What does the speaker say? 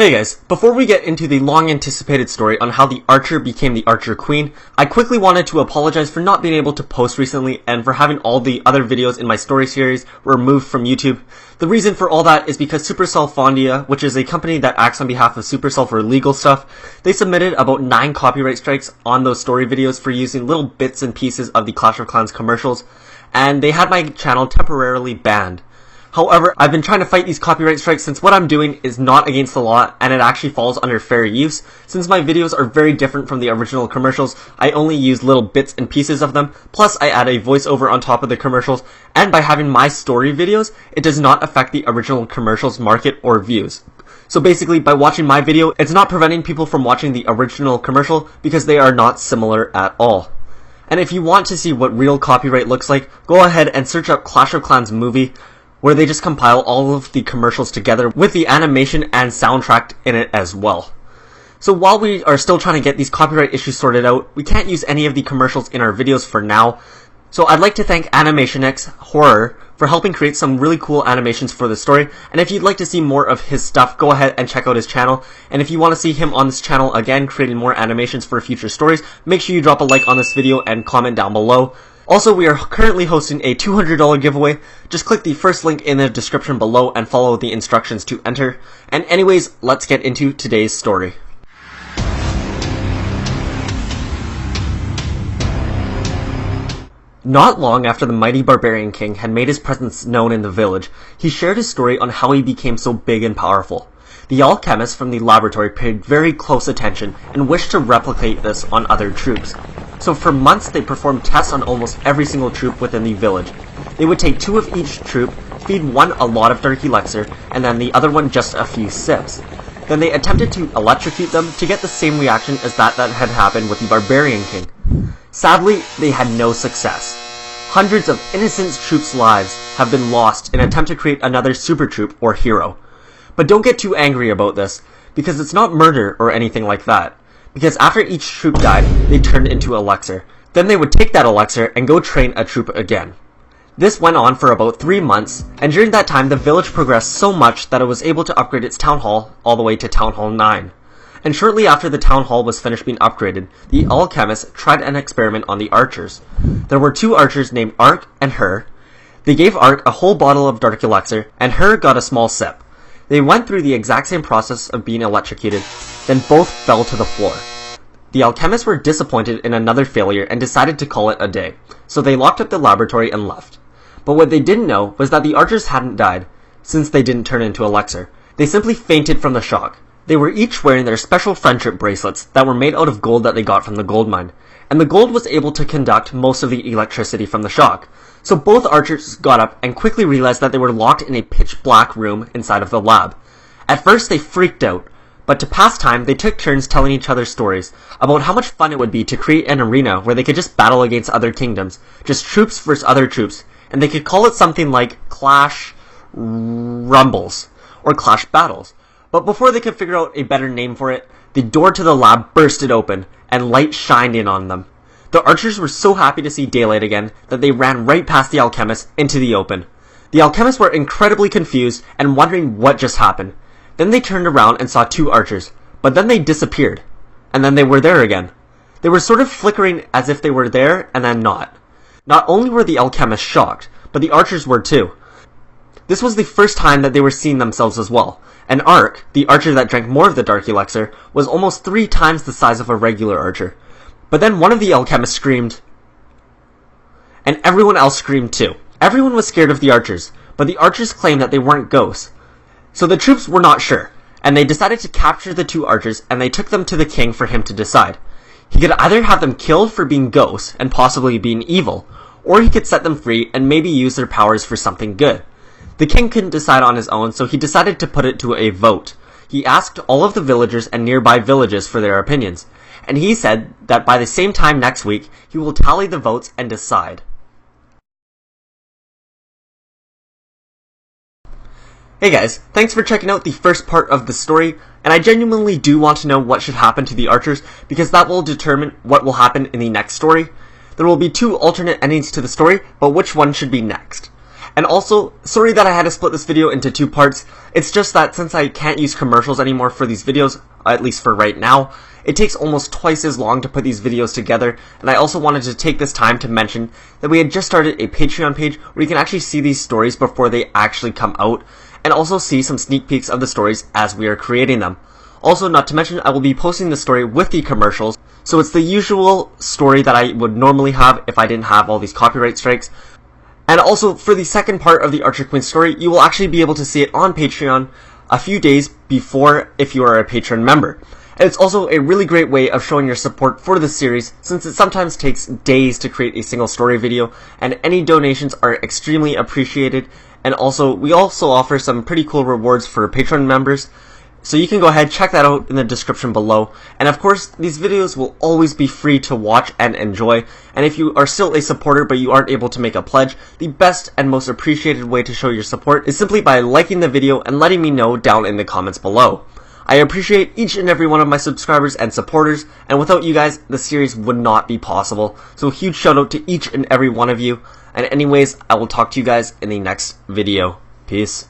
Hey guys, before we get into the long-anticipated story on how the Archer became the Archer Queen, I quickly wanted to apologize for not being able to post recently and for having all the other videos in my story series removed from YouTube. The reason for all that is because Supercell Fondia, which is a company that acts on behalf of Supercell for legal stuff, they submitted about 9 copyright strikes on those story videos for using little bits and pieces of the Clash of Clans commercials, and they had my channel temporarily banned. However, I've been trying to fight these copyright strikes since what I'm doing is not against the law and it actually falls under fair use. Since my videos are very different from the original commercials, I only use little bits and pieces of them, plus I add a voiceover on top of the commercials, and by having my story videos, it does not affect the original commercials market or views. So basically, by watching my video, it's not preventing people from watching the original commercial because they are not similar at all. And if you want to see what real copyright looks like, go ahead and search up Clash of Clans movie, where they just compile all of the commercials together with the animation and soundtrack in it as well. So while we are still trying to get these copyright issues sorted out, we can't use any of the commercials in our videos for now. So I'd like to thank AnimationX Horror for helping create some really cool animations for the story, and if you'd like to see more of his stuff, go ahead and check out his channel, and if you want to see him on this channel again creating more animations for future stories, make sure you drop a like on this video and comment down below. Also, we are currently hosting a $200 giveaway. Just click the first link in the description below and follow the instructions to enter. And anyways, let's get into today's story. Not long after the mighty barbarian king had made his presence known in the village, he shared his story on how he became so big and powerful. The alchemists from the laboratory paid very close attention and wished to replicate this on other troops. So for months they performed tests on almost every single troop within the village. They would take 2 of each troop, feed one a lot of dark elixir, and then the other one just a few sips. Then they attempted to electrocute them to get the same reaction as that had happened with the barbarian king. Sadly, they had no success. Hundreds of innocent troops' lives have been lost in an attempt to create another super troop or hero. But don't get too angry about this, because it's not murder or anything like that. Because after each troop died, they turned into elixir. Then they would take that elixir and go train a troop again. This went on for about 3 months, and during that time the village progressed so much that it was able to upgrade its town hall all the way to Town Hall 9. And shortly after the town hall was finished being upgraded, the alchemists tried an experiment on the archers. There were 2 archers named Ark and Her. They gave Ark a whole bottle of dark elixir, and Her got a small sip. They went through the exact same process of being electrocuted, then both fell to the floor. The alchemists were disappointed in another failure and decided to call it a day, so they locked up the laboratory and left. But what they didn't know was that the archers hadn't died, since they didn't turn into elixir. They simply fainted from the shock. They were each wearing their special friendship bracelets that were made out of gold that they got from the gold mine, and the gold was able to conduct most of the electricity from the shock. So both archers got up and quickly realized that they were locked in a pitch black room inside of the lab. At first they freaked out, but to pass time they took turns telling each other stories about how much fun it would be to create an arena where they could just battle against other kingdoms, just troops versus other troops, and they could call it something like Clash Rumbles, or Clash Battles. But before they could figure out a better name for it, the door to the lab bursted open, and light shined in on them. The archers were so happy to see daylight again that they ran right past the alchemists into the open. The alchemists were incredibly confused and wondering what just happened. Then they turned around and saw 2 archers, but then they disappeared. And then they were there again. They were sort of flickering as if they were there and then not. Not only were the alchemists shocked, but the archers were too. This was the first time that they were seeing themselves as well. And Ark, the archer that drank more of the dark elixir, was almost 3 times the size of a regular archer. But then one of the alchemists screamed, and everyone else screamed too. Everyone was scared of the archers, but the archers claimed that they weren't ghosts. So the troops were not sure, and they decided to capture the 2 archers and they took them to the king for him to decide. He could either have them killed for being ghosts and possibly being evil, or he could set them free and maybe use their powers for something good. The king couldn't decide on his own, so he decided to put it to a vote. He asked all of the villagers and nearby villages for their opinions, and he said that by the same time next week, he will tally the votes and decide. Hey guys, thanks for checking out the first part of the story, and I genuinely do want to know what should happen to the archers, because that will determine what will happen in the next story. There will be 2 alternate endings to the story, but which one should be next? And also, sorry that I had to split this video into 2 parts. It's just that since I can't use commercials anymore for these videos, at least for right now, it takes almost twice as long to put these videos together, and I also wanted to take this time to mention that we had just started a Patreon page where you can actually see these stories before they actually come out, and also see some sneak peeks of the stories as we are creating them. Also, not to mention, I will be posting the story with the commercials, so it's the usual story that I would normally have if I didn't have all these copyright strikes. And also, for the second part of the Archer Queen story, you will actually be able to see it on Patreon a few days before if you are a patron member. And it's also a really great way of showing your support for this series, since it sometimes takes days to create a single story video, and any donations are extremely appreciated. And also, we also offer some pretty cool rewards for Patreon members, so you can go ahead, check that out in the description below. And of course, these videos will always be free to watch and enjoy, and if you are still a supporter but you aren't able to make a pledge, the best and most appreciated way to show your support is simply by liking the video and letting me know down in the comments below. I appreciate each and every one of my subscribers and supporters, and without you guys, the series would not be possible. So a huge shout out to each and every one of you, and anyways, I will talk to you guys in the next video. Peace.